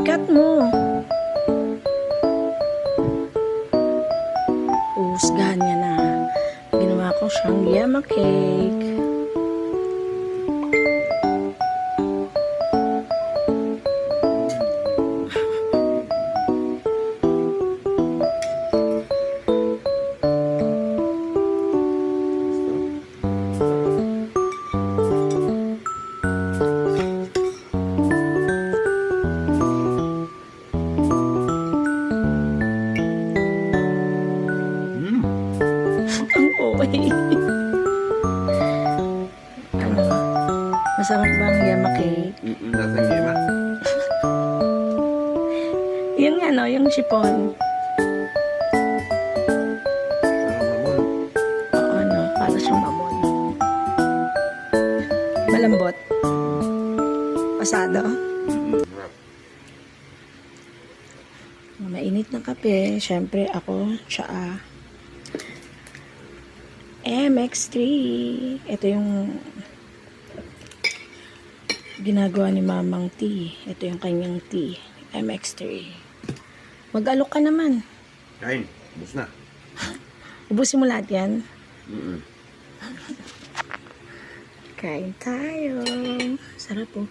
Cut mo. Usgahan niya na. Ginawa ko siyang yama cake. Okay. Ano? Masarap ba ang yama cake? Lasang yema. Yun nga no, yung chiffon. Parang mamon. Oo no, para siyang mamon. Malambot. Pasado. Sarap. Mainit na kape. Siyempre ako, tsaa. MX3. Ito yung ginagawa ni Mamang tea. Ito yung kanyang tea. MX3. Mag-alok ka naman. Kain. Bus na. Ubusin mo lahat yan. Mm-mm. Kain tayo. Sarap po.